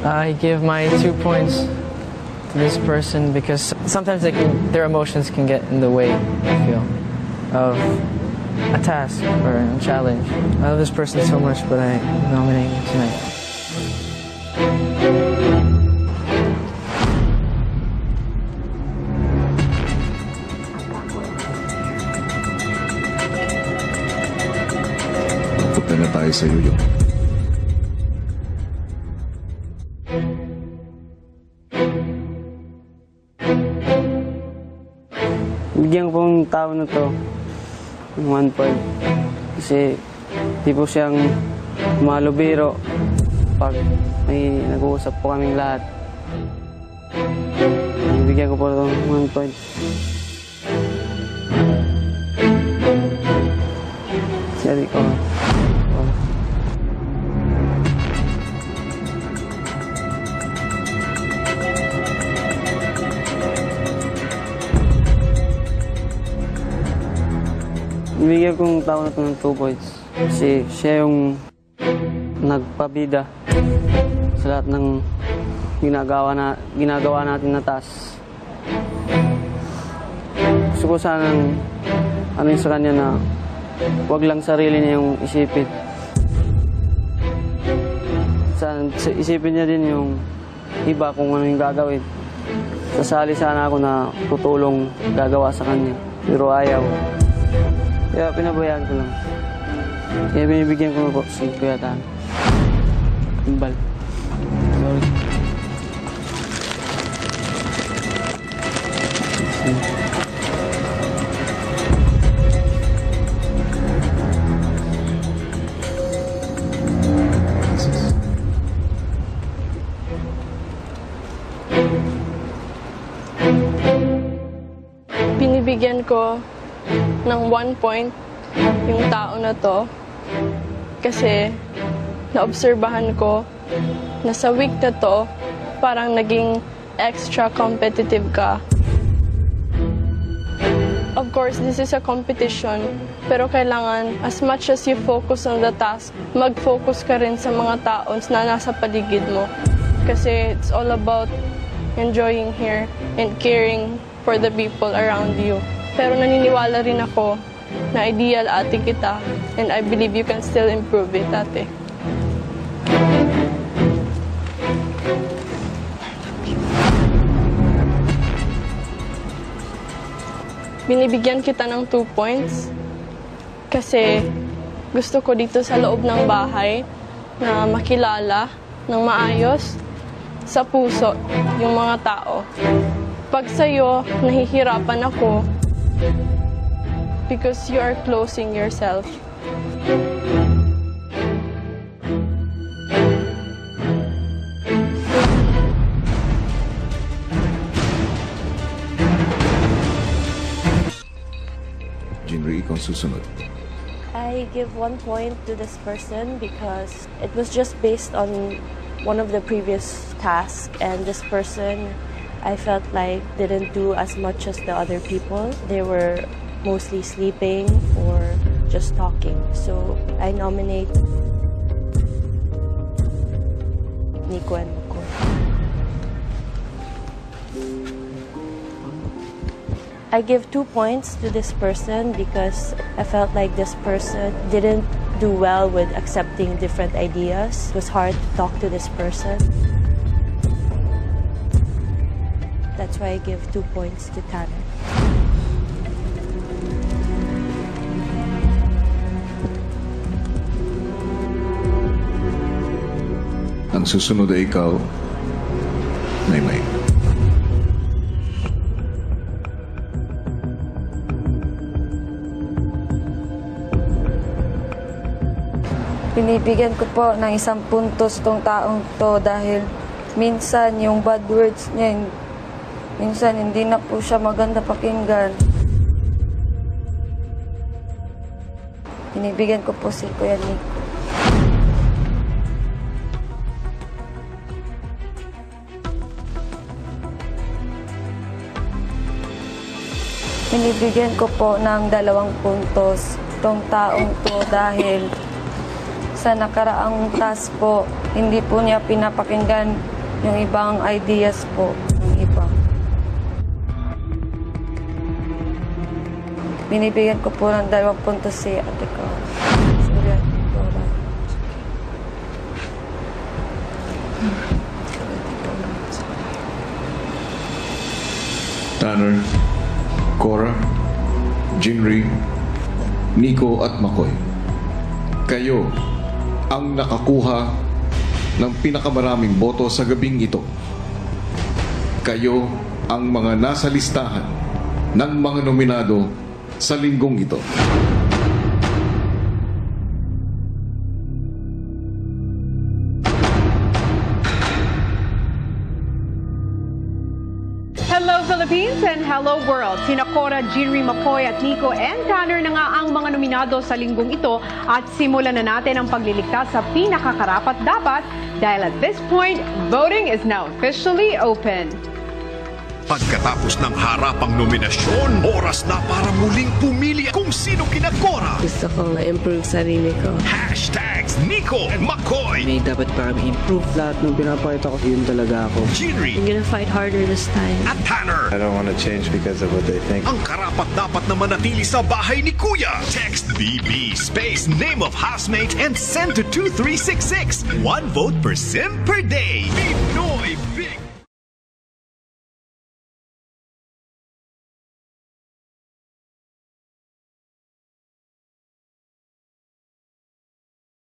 I give my 2 points to this person because sometimes their emotions can get in the way, I feel, of a task or a challenge. I love this person so much, but I nominate him tonight. Punta na tayo sa iyo. Bigyan ko pong tao na to ng 1 point. Kasi di po siyang malubiro pag may nag-uusap po kaming lahat. Bigyan ko po ng 1 point. Sorry ko. Ibigay kong tao na ito ng 2 points. Kasi siya yung nagpabida sa lahat ng ginagawa natin na task. Gusto ko sanang sa kanya na huwag lang sarili niya yung isipin. Isipin niya din yung iba kung ano yung gagawin. Sasali sana ako na tutulong gagawa sa kanya. Pero ayaw. Kaya pinabayaan ko lang. Kaya binibigyan ko na po si Kuya Tan. Imbal. Sorry. Binibigyan ko ng 1 point yung tao na to kasi naobserbahan ko na sa week na to parang naging extra competitive ka. Of course, this is a competition, pero kailangan as much as you focus on the task, mag-focus ka rin sa mga tao na nasa paligid mo. Kasi it's all about enjoying here and caring for the people around you. Pero naniniwala rin ako na ideal ate kita and I believe you can still improve it, ate. Binibigyan kita ng 2 points kasi gusto ko dito sa loob ng bahay na makilala ng maayos sa puso yung mga tao. Pag sa'yo, nahihirapan ako because you are closing yourself. Jinri, ikaw susunod. I give 1 point to this person because it was just based on one of the previous tasks, and this person I felt like didn't do as much as the other people. They were mostly sleeping or just talking. So I nominate Nico and Mako. I give 2 points to this person because I felt like this person didn't do well with accepting different ideas. It was hard to talk to this person. That's why I give 2 points to Tanner. Ang susunod ay ikaw, Maymay. Binibigyan ko po ng 1 puntos tong taong to dahil minsan yung bad words niya, minsan hindi na po siya maganda pakinggan. Binibigyan ko po si Kuya Nico. Binibigyan ko po ng 2 puntos tong taong to dahil sa nakaraang task po, hindi po niya pinapakinggan yung ibang ideas po ng iba. Binibigyan ko po ng 2 puntos si Ate ko. Sorry, Ate Cora. Tanner, Cora, Jinri, Nico at Makoy. Kayo ang nakakuha ng pinakamaraming boto sa gabing ito. Kayo ang mga nasa listahan ng mga nominado sa linggong ito. Hello Philippines and hello world! Sina Cora, Jinri, McCoy at Nico and Tanner na nga ang mga nominado sa linggong ito at simulan na natin ang pagliligtas sa pinakakarapat-dapat dahil at this point, voting is now officially open. Pagkatapos ng harapang nominasyon, oras na para muling pumili kung sino kinakora. Gusto kong ma-improve sarili ko. Hashtags Nico and McCoy. May dapat pa kami improve. Lahat ng pinapakita ko, yun talaga ako. Jinri I'm gonna fight harder this time. at Tanner. I don't want to change because of what they think. Ang karapat-dapat na manatili sa bahay ni Kuya. Text BB space name of housemate and send to 2366. 1 vote per sim per day. Pinoy Big